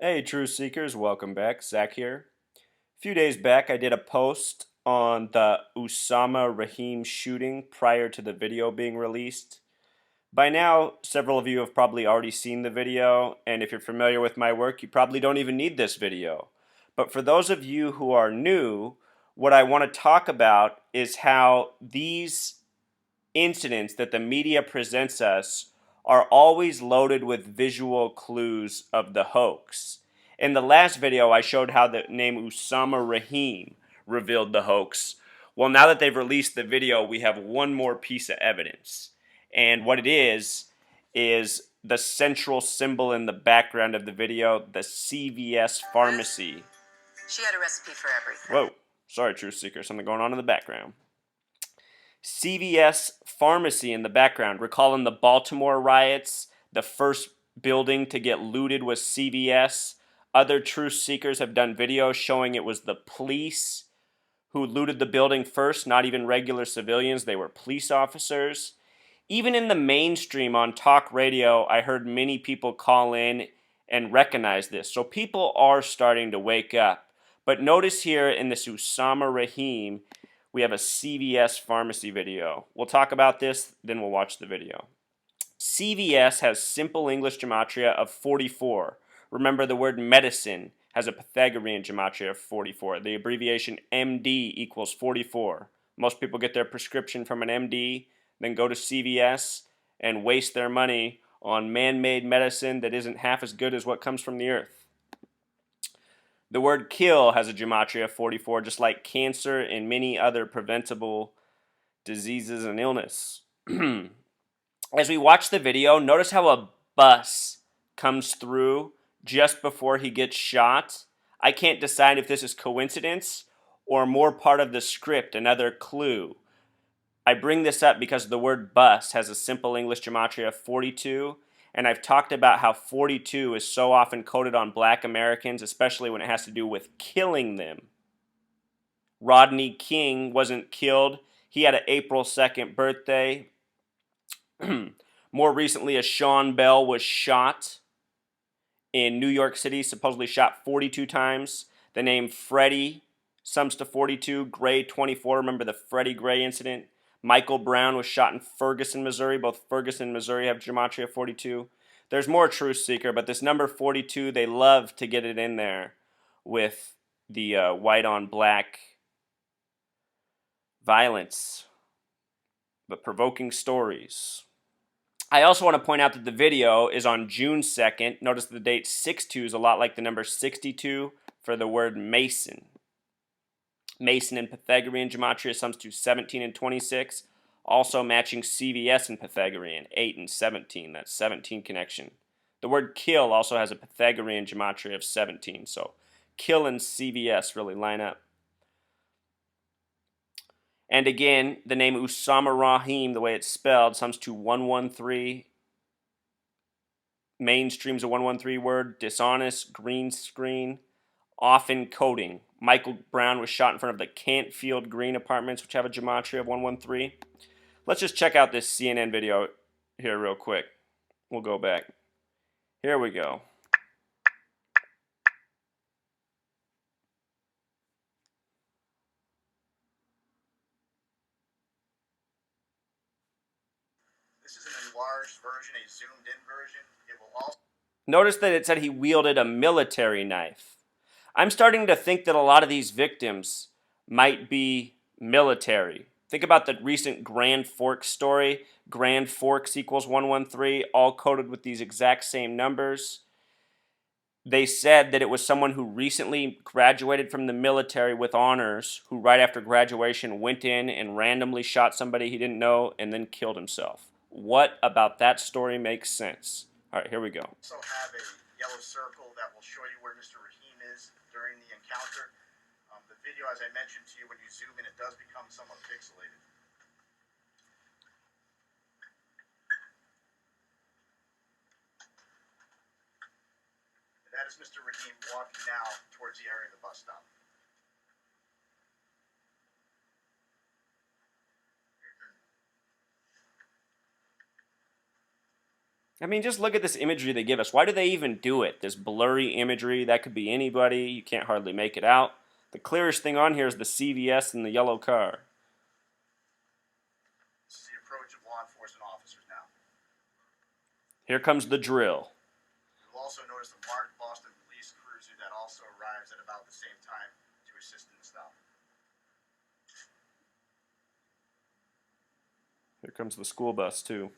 Hey, Truth Seekers, welcome back. Zach here. A few days back, I did a post on the Usaamah Rahim shooting prior to the video being released. By now, several of you have probably already seen the video, and if you're familiar with my work, you probably don't even need this video. But for those of you who are new, what I want to talk about is how these incidents that the media presents us are always loaded with visual clues of the hoax. In the last video, I showed how the name Usaamah Rahim revealed the hoax. Well, now that they've released the video, we have one more piece of evidence. And what it is the central symbol in the background of the video, the CVS pharmacy. She had a recipe for everything. Whoa, sorry, Truth Seeker, something going on in the background. CVS pharmacy in the background. Recall in the Baltimore riots, the first building to get looted was CVS. Other truth seekers have done videos showing it was the police who looted the building first, not even regular civilians. They were police officers. Even in the mainstream on talk radio, I heard many people call in and recognize this. So people are starting to wake up. But notice here in this Usaamah Rahim, we have a CVS pharmacy video. We'll talk about this, then we'll watch the video. CVS has simple English gematria of 44. Remember, the word medicine has a Pythagorean gematria of 44. The abbreviation MD equals 44. Most people get their prescription from an MD, then go to CVS and waste their money on man-made medicine that isn't half as good as what comes from the earth. The word kill has a gematria of 44, just like cancer and many other preventable diseases and illness. As we watch the video, notice how a bus comes through just before he gets shot. I can't decide if this is coincidence or more part of the script, another clue. I bring this up because the word bus has a simple English gematria of 42, and I've talked about how 42 is so often coded on black Americans, especially when it has to do with killing them. Rodney King wasn't killed. He had an April 2nd birthday. More recently, a Sean Bell was shot in New York City, supposedly shot 42 times. The name Freddie sums to 42. Gray, 24. Remember the Freddie Gray incident? Michael Brown was shot in Ferguson, Missouri. Both Ferguson and Missouri have gematria 42. There's more Truth Seeker, but this number 42, they love to get it in there with the white on black violence, the provoking stories. I also want to point out that the video is on June 2nd. Notice the date 6-2 is a lot like the number 62 for the word Mason. Mason in Pythagorean gematria sums to 17 and 26, also matching CVS in Pythagorean, 8 and 17. That's 17 connection. The word kill also has a Pythagorean gematria of 17, so kill and CVS really line up. And again, the name Usaamah Rahim, the way it's spelled, sums to 113. Mainstream's a 113 word. Dishonest, green screen, often coding. Michael Brown was shot in front of the Cantfield Green Apartments, which have a gematria of 113. Let's just check out this CNN video here real quick. We'll go back. Here we go. This is an enlarged version, a zoomed-in version. It will also... Notice that it said he wielded a military knife. I'm starting to think that a lot of these victims might be military. Think about the recent Grand Forks story. Grand Forks equals 113, all coded with these exact same numbers. They said that it was someone who recently graduated from the military with honors, who right after graduation went in and randomly shot somebody he didn't know and then killed himself. What about that story makes sense? All right, here we go. Also have a yellow circle that will show you where Mr. Rahim is during the encounter. The video, as I mentioned to you, when you zoom in, it does become somewhat pixelated. And that is Mr. Rahim walking now towards the area of the bus stop. I mean, just look at this imagery they give us. Why do they even do it? This blurry imagery, that could be anybody. You can't hardly make it out. The clearest thing on here is the CVS and the yellow car. This is the approach of law enforcement officers now. Here comes the drill. You'll also notice the marked Boston police cruiser that also arrives at about the same time to assist in the stop. Here comes the school bus, too.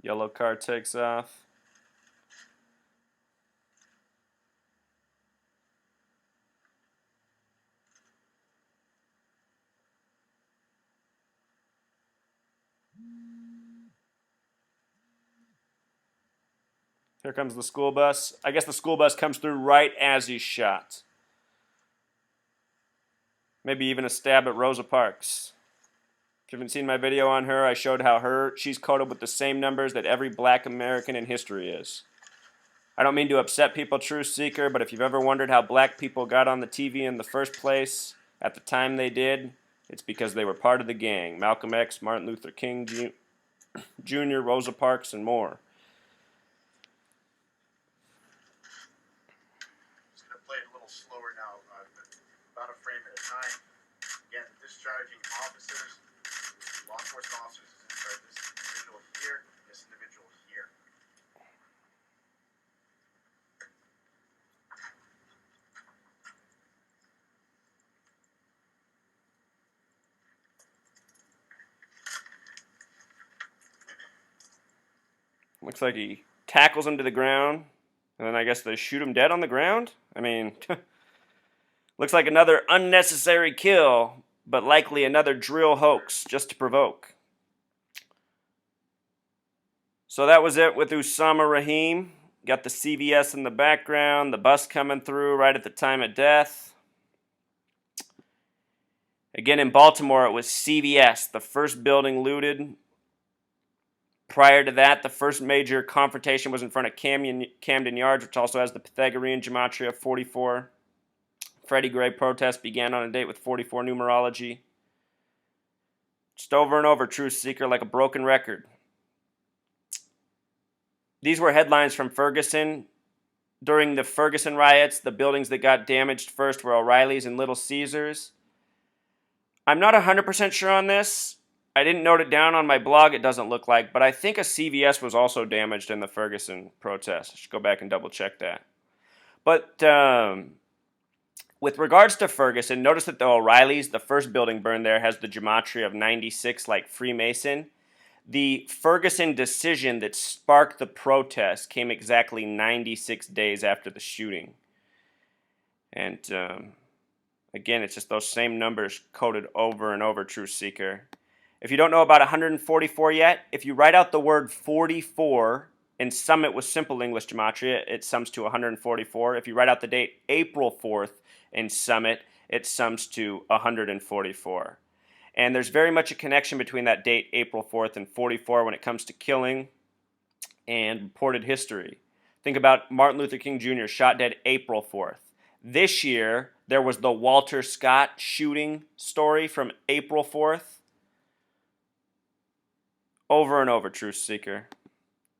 Yellow car takes off. Here comes the school bus. I guess the school bus comes through right as he's shot. Maybe even a stab at Rosa Parks. If you haven't seen my video on her, I showed how she's coded with the same numbers that every black American in history is. I don't mean to upset people, Truth Seeker, but if you've ever wondered how black people got on the TV in the first place, at the time they did, it's because they were part of the gang. Malcolm X, Martin Luther King Jr., Rosa Parks, and more. Just going to play it a little slower now, about a frame at a time. Again, discharging officers, law enforcement officers is inside this individual here, and this individual here. Looks like he tackles him to the ground, and then I guess they shoot him dead on the ground? I mean, looks like another unnecessary kill, but likely another drill hoax just to provoke. So that was it with Usaamah Rahim. Got the CVS in the background, the bus coming through right at the time of death. Again, in Baltimore, it was CVS, the first building looted. Prior to that, the first major confrontation was in front of Camden Yards, which also has the Pythagorean gematria of 44. Freddie Gray protest began on a date with 44 numerology. Just over and over, Truth Seeker, like a broken record. These were headlines from Ferguson. During the Ferguson riots, the buildings that got damaged first were O'Reilly's and Little Caesars. I'm not 100% sure on this. I didn't note it down on my blog, it doesn't look like, but I think a CVS was also damaged in the Ferguson protest. I should go back and double check that. But with regards to Ferguson, notice that the O'Reilly's, the first building burned there, has the gematria of 96 like Freemason. The Ferguson decision that sparked the protest came exactly 96 days after the shooting. And again, it's just those same numbers coded over and over, Truth Seeker. If you don't know about 144 yet, if you write out the word 44 and sum it with simple English gematria, it sums to 144. If you write out the date April 4th and sum it, it sums to 144. And there's very much a connection between that date, April 4th, and 44 when it comes to killing and reported history. Think about Martin Luther King Jr. shot dead April 4th. This year, there was the Walter Scott shooting story from April 4th. Over and over, Truth Seeker.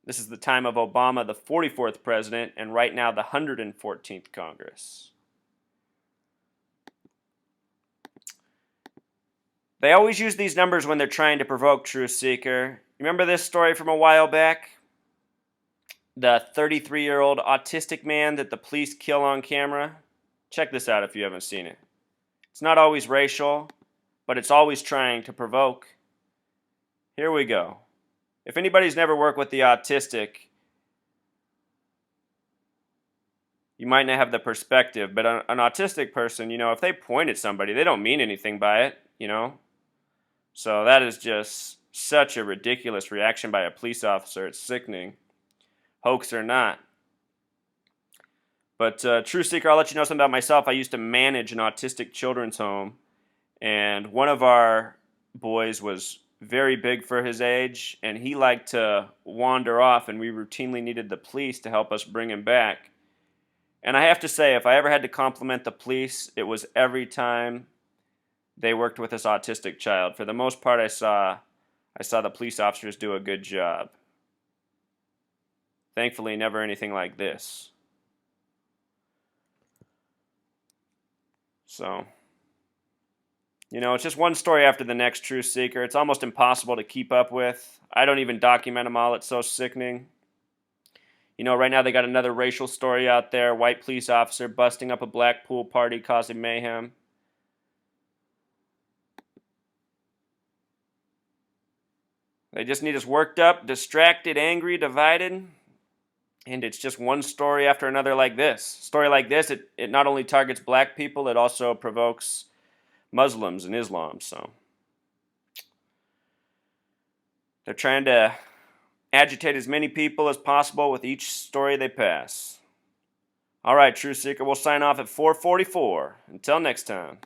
This is the time of Obama, the 44th president, and right now the 114th Congress. They always use these numbers when they're trying to provoke, Truth Seeker. Remember this story from a while back? The 33-year-old autistic man that the police kill on camera? Check this out if you haven't seen it. It's not always racial, but it's always trying to provoke. Here we go. If anybody's never worked with the autistic, you might not have the perspective, but an autistic person, if they point at somebody, they don't mean anything by it, So that is just such a ridiculous reaction by a police officer. It's sickening. Hoax or not. But True Seeker, I'll let you know something about myself. I used to manage an autistic children's home, and one of our boys was very big for his age, and he liked to wander off, and we routinely needed the police to help us bring him back. And I have to say, if I ever had to compliment the police, it was every time they worked with this autistic child. For the most part, I saw the police officers do a good job. Thankfully, never anything like this. So, it's just one story after the next, Truth Seeker. It's almost impossible to keep up with. I don't even document them all. It's so sickening. Right now they got another racial story out there. White police officer busting up a black pool party causing mayhem. They just need us worked up, distracted, angry, divided. And it's just one story after another like this. Story like this, it not only targets black people, it also provokes Muslims and Islam. So they're trying to agitate as many people as possible with each story they pass. All right, Truth Seeker, we'll sign off at 4:44. Until next time.